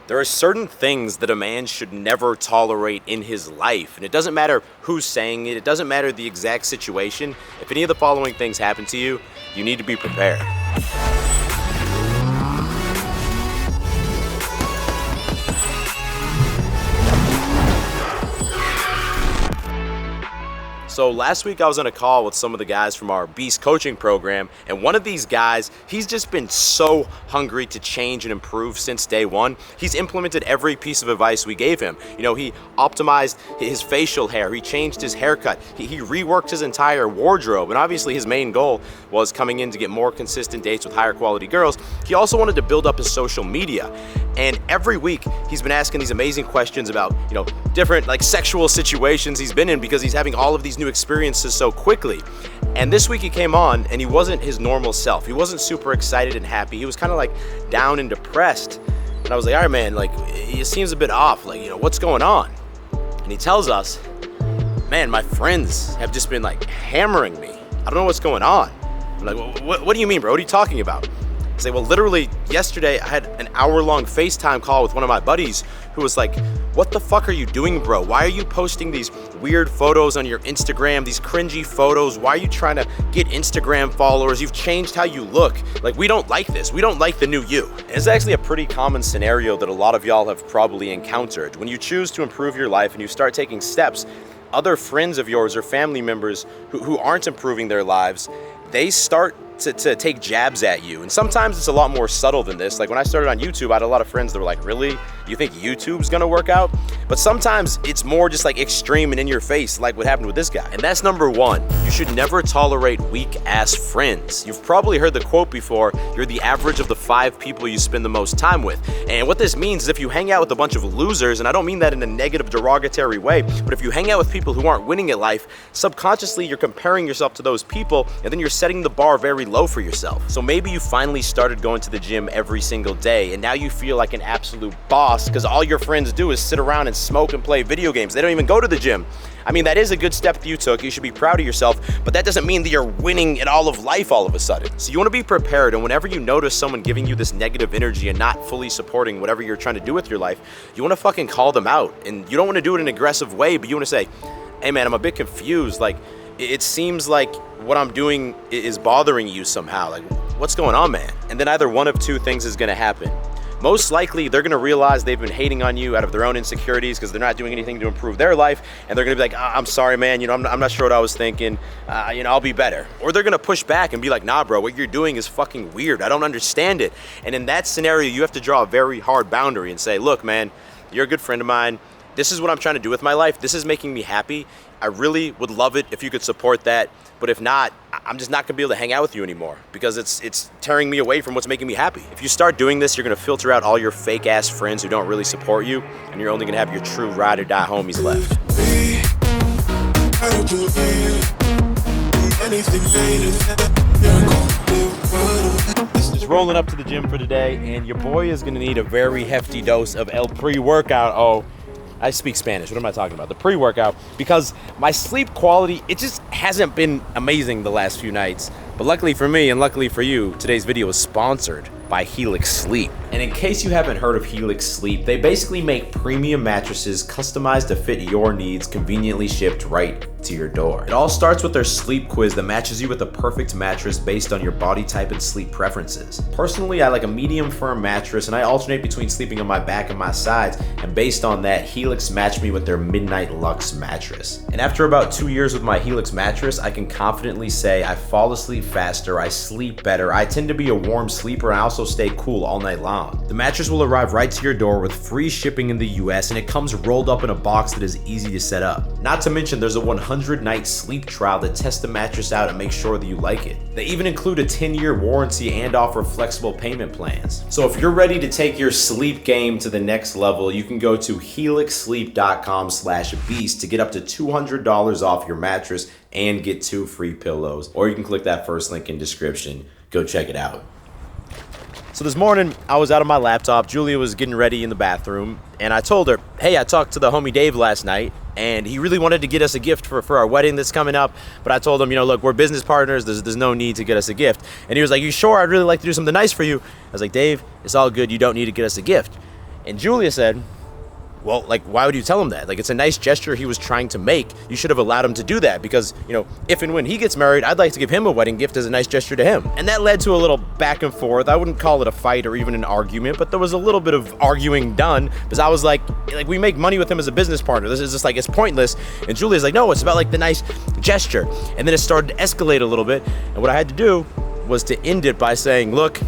There are certain things that a man should never tolerate in his life, and it doesn't matter who's saying it, it doesn't matter the exact situation. If any of the following things happen to you, you need to be prepared. So last week I was on a call with some of the guys from our Beast coaching program, and one of these guys, he's just been so hungry to change and improve since day one. He's implemented every piece of advice we gave him. You know, he optimized his facial hair, he changed his haircut, he reworked his entire wardrobe, and obviously his main goal was coming in to get more consistent dates with higher quality girls. He also wanted to build up his social media. And every week he's been asking these amazing questions about, you know, different like sexual situations he's been in because he's having all of these new experiences so quickly. And this week he came on and he wasn't his normal self. He wasn't super excited and happy. He was kind of like down and depressed. And I was like, all right, man, like it seems a bit off. Like, you know, what's going on? And he tells us, man, my friends have just been like hammering me. I don't know what's going on. I'm like, what do you mean, bro? What are you talking about? I say, well, literally yesterday I had an hour-long FaceTime call with one of my buddies who was like, what the fuck are you doing, bro? Why are you posting these weird photos on your Instagram, these cringy photos? Why are you trying to get Instagram followers? You've changed how you look. Like, we don't like this. We don't like the new you. And it's actually a pretty common scenario that a lot of y'all have probably encountered. When you choose to improve your life and you start taking steps, other friends of yours or family members who aren't improving their lives, they start to take jabs at you. And sometimes it's a lot more subtle than this. Like when I started on YouTube, I had a lot of friends that were like, really? You think YouTube's gonna work out? But sometimes it's more just like extreme and in your face, like what happened with this guy. And that's number one. You should never tolerate weak ass friends. You've probably heard the quote before, you're the average of the 5 people you spend the most time with. And what this means is if you hang out with a bunch of losers, and I don't mean that in a negative, derogatory way, but if you hang out with people who aren't winning at life, subconsciously you're comparing yourself to those people, and then you're setting the bar very low for yourself. So maybe you finally started going to the gym every single day, and now you feel like an absolute boss because all your friends do is sit around and smoke and play video games. They don't even go to the gym. I mean, that is a good step that you took. You should be proud of yourself, but that doesn't mean that you're winning at all of life all of a sudden. So you want to be prepared, and whenever you notice someone giving you this negative energy and not fully supporting whatever you're trying to do with your life, you want to fucking call them out. And you don't want to do it in an aggressive way, but you want to say, hey man, I'm a bit confused. Like, it seems like what I'm doing is bothering you somehow. Like, what's going on, man? And then either one of two things is going to happen. Most likely, they're going to realize they've been hating on you out of their own insecurities because they're not doing anything to improve their life, and they're going to be like, I'm sorry, man, you know, I'm not sure what I was thinking, you know, I'll be better. Or they're going to push back and be like, nah, bro, what you're doing is fucking weird. I don't understand it. And in that scenario, you have to draw a very hard boundary and say, look, man, you're a good friend of mine. This is what I'm trying to do with my life. This is making me happy. I really would love it if you could support that. But if not, I'm just not gonna be able to hang out with you anymore because it's tearing me away from what's making me happy. If you start doing this, you're gonna filter out all your fake ass friends who don't really support you, and you're only gonna have your true ride or die homies left. Just rolling up to the gym for today, and your boy is gonna need a very hefty dose of El pre-workout. Oh, I speak Spanish. What am I talking about? The pre-workout, because my sleep quality, it just hasn't been amazing the last few nights. But luckily for me and luckily for you, today's video is sponsored by Helix Sleep. And in case you haven't heard of Helix Sleep, they basically make premium mattresses customized to fit your needs, conveniently shipped right to your door. It all starts with their sleep quiz that matches you with the perfect mattress based on your body type and sleep preferences. Personally, I like a medium firm mattress, and I alternate between sleeping on my back and my sides, and based on that, Helix matched me with their Midnight Luxe mattress. And after about 2 years with my Helix mattress, I can confidently say I fall asleep faster, I sleep better, I tend to be a warm sleeper, and I also stay cool all night long. The mattress will arrive right to your door with free shipping in the US, and it comes rolled up in a box that is easy to set up. Not to mention there's a 100-night sleep trial that tests the mattress out and makes sure that you like it. They even include a 10-year warranty and offer flexible payment plans. So if you're ready to take your sleep game to the next level, you can go to helixsleep.com/beast to get up to $200 off your mattress and get 2 free pillows. Or you can click that first link in description. Go check it out. So this morning, I was out on my laptop. Julia was getting ready in the bathroom, and I told her, hey, I talked to the homie Dave last night, and he really wanted to get us a gift for our wedding that's coming up. But I told him, you know, look, we're business partners. There's no need to get us a gift. And he was like, you sure? I'd really like to do something nice for you. I was like, Dave, it's all good. You don't need to get us a gift. And Julius said, well, like, why would you tell him that? Like, it's a nice gesture he was trying to make. You should have allowed him to do that because, you know, if and when he gets married, I'd like to give him a wedding gift as a nice gesture to him. And that led to a little back and forth. I wouldn't call it a fight or even an argument, but there was a little bit of arguing done because I was like, we make money with him as a business partner. This is just like, it's pointless. And Julia's like, no, it's about like the nice gesture. And then it started to escalate a little bit. And what I had to do was to end it by saying, look,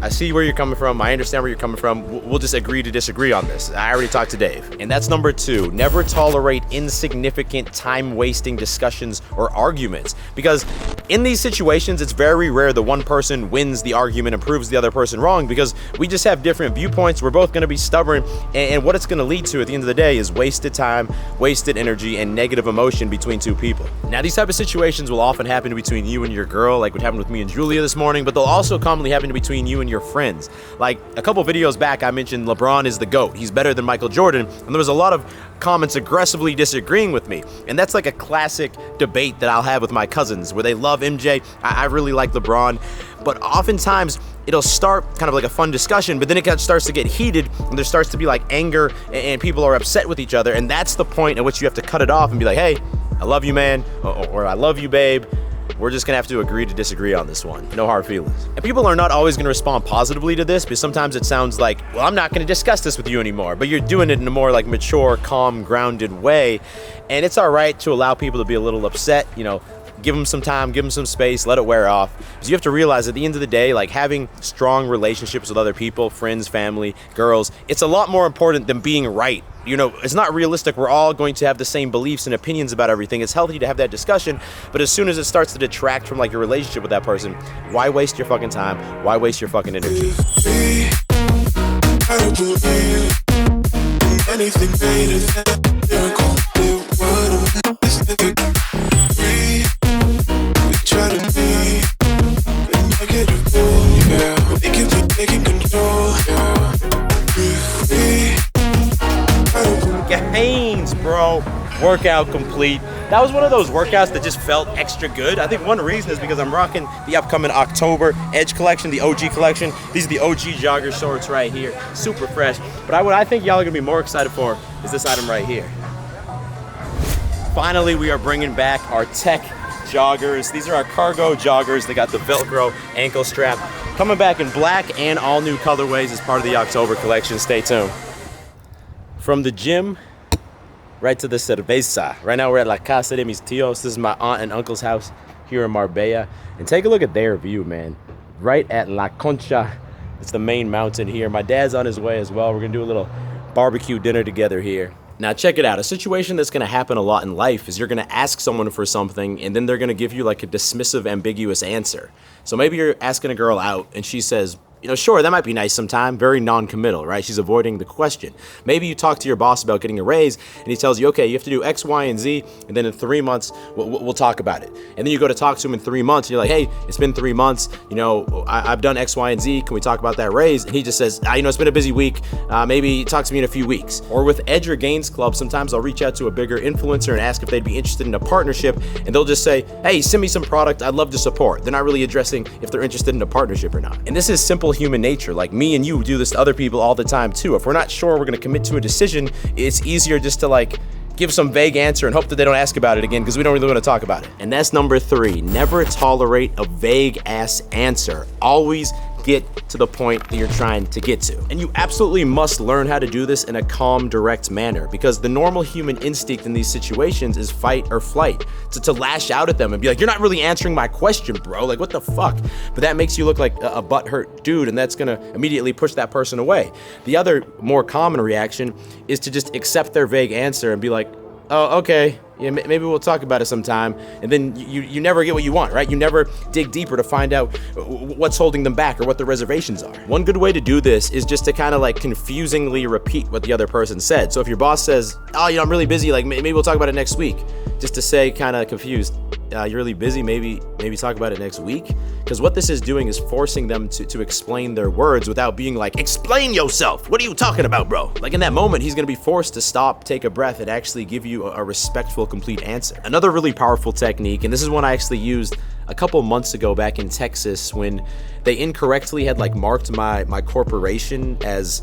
I see where you're coming from. I understand where you're coming from. We'll just agree to disagree on this. I already talked to Dave. And that's number 2. Never tolerate insignificant, time-wasting discussions or arguments. Because in these situations, it's very rare the one person wins the argument and proves the other person wrong because we just have different viewpoints. We're both going to be stubborn. And what it's going to lead to at the end of the day is wasted time, wasted energy, and negative emotion between two people. Now, these type of situations will often happen between you and your girl, like what happened with me and Julia this morning, but they'll also commonly happen between you and your friends. Like a couple videos back, I mentioned LeBron is the GOAT. He's better than Michael Jordan. And there was a lot of comments aggressively disagreeing with me. And that's like a classic debate that I'll have with my cousins where they love MJ. I really like LeBron. But oftentimes it'll start kind of like a fun discussion, but then it starts to get heated and there starts to be like anger and people are upset with each other. And that's the point at which you have to cut it off and be like, hey, I love you, man, or I love you, babe. We're just gonna have to agree to disagree on this one. No hard feelings. And people are not always gonna respond positively to this because sometimes it sounds like, well, I'm not gonna discuss this with you anymore, but you're doing it in a more like mature, calm, grounded way. And it's all right to allow people to be a little upset, you know, give them some time, give them some space, let it wear off. Because you have to realize at the end of the day, like having strong relationships with other people, friends, family, girls, it's a lot more important than being right. You know, it's not realistic. We're all going to have the same beliefs and opinions about everything. It's healthy to have that discussion, but as soon as it starts to detract from like your relationship with that person, why waste your fucking time? Why waste your fucking energy? Gains, bro. Workout complete. That was one of those workouts that just felt extra good. I think one reason is because I'm rocking the upcoming October Edge collection, the OG collection. These are the OG jogger shorts right here. Super fresh. But what I think y'all are gonna be more excited for is this item right here. Finally, we are bringing back our tech joggers. These are our cargo joggers. They got the Velcro ankle strap. Coming back in black and all new colorways as part of the October collection. Stay tuned. From the gym right to the cerveza. Right now we're at La Casa de Mis Tios. This is my aunt and uncle's house here in Marbella. And take a look at their view, man. Right at La Concha. It's the main mountain here. My dad's on his way as well. We're gonna do a little barbecue dinner together here. Now check it out. A situation that's gonna happen a lot in life is you're gonna ask someone for something and then they're gonna give you like a dismissive, ambiguous answer. So maybe you're asking a girl out and she says, you know, sure, that might be nice sometime. Very non-committal, right? She's avoiding the question. Maybe you talk to your boss about getting a raise and he tells you, okay, you have to do X, Y, and Z, and then in 3 months, we'll talk about it. And then you go to talk to him in 3 months and you're like, hey, it's been 3 months, you know, I've done X, Y, and Z. Can we talk about that raise? And he just says, you know, it's been a busy week. Maybe talk to me in a few weeks. Or with Edge or Gains Club, sometimes I'll reach out to a bigger influencer and ask if they'd be interested in a partnership. And they'll just say, hey, send me some product. I'd love to support. They're not really addressing if they're interested in a partnership or not. And this is simple human nature. Like me and you do this to other people all the time too. If we're not sure we're gonna commit to a decision, it's easier just to like give some vague answer and hope that they don't ask about it again because we don't really want to talk about it. And that's number 3. Never tolerate a vague ass answer. Always get to the point that you're trying to get to. And you absolutely must learn how to do this in a calm, direct manner because the normal human instinct in these situations is fight or flight. To lash out at them and be like, you're not really answering my question, bro. Like, what the fuck? But that makes you look like a butthurt dude and that's gonna immediately push that person away. The other more common reaction is to just accept their vague answer and be like, oh, okay, yeah, maybe we'll talk about it sometime. And then you never get what you want, right? You never dig deeper to find out what's holding them back or what the reservations are. One good way to do this is just to kind of like confusingly repeat what the other person said. So if your boss says, oh, you know, I'm really busy, like maybe we'll talk about it next week. Just to say kind of confused, you're really busy, maybe talk about it next week. Because what this is doing is forcing them to explain their words without being like, explain yourself. What are you talking about, bro? Like in that moment, he's gonna be forced to stop, take a breath, and actually give you a respectful, complete answer. Another really powerful technique, and this is one I actually used a couple months ago back in Texas when they incorrectly had like marked my corporation as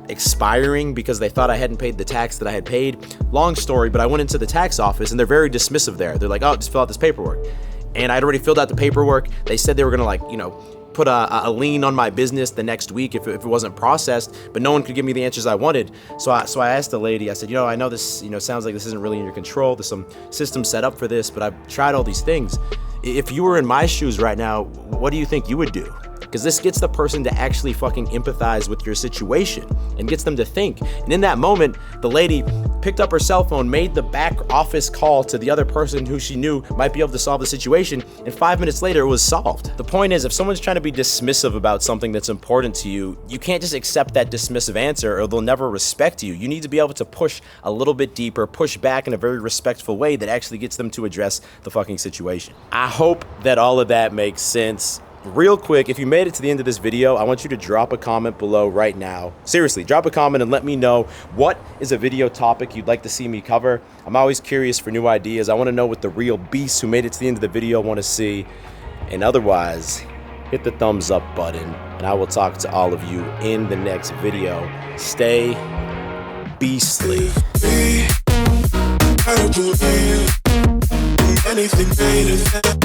expiring because they thought I hadn't paid the tax that I had paid. Long story, but I went into the tax office and they're very dismissive there. They're like, oh, just fill out this paperwork. And I'd already filled out the paperwork. They said they were gonna, like, you know, put a lien on my business the next week if it wasn't processed, but no one could give me the answers I wanted. So I asked the lady, I said, you know, I know this, you know, sounds like this isn't really in your control. There's some system set up for this, but I've tried all these things. If you were in my shoes right now, what do you think you would do? Because this gets the person to actually fucking empathize with your situation and gets them to think. And in that moment, the lady picked up her cell phone, made the back office call to the other person who she knew might be able to solve the situation, and 5 minutes later it was solved. The point is, if someone's trying to be dismissive about something that's important to you, you can't just accept that dismissive answer or they'll never respect you. You need to be able to push a little bit deeper, push back in a very respectful way that actually gets them to address the fucking situation. I hope that all of that makes sense. Real quick, if you made it to the end of this video, I want you to drop a comment below right now. Seriously, drop a comment and let me know what is a video topic you'd like to see me cover. I'm always curious for new ideas. I want to know what the real beasts who made it to the end of the video want to see. And otherwise, hit the thumbs up button, and I will talk to all of you in the next video. Stay beastly. I don't believe in anything greater than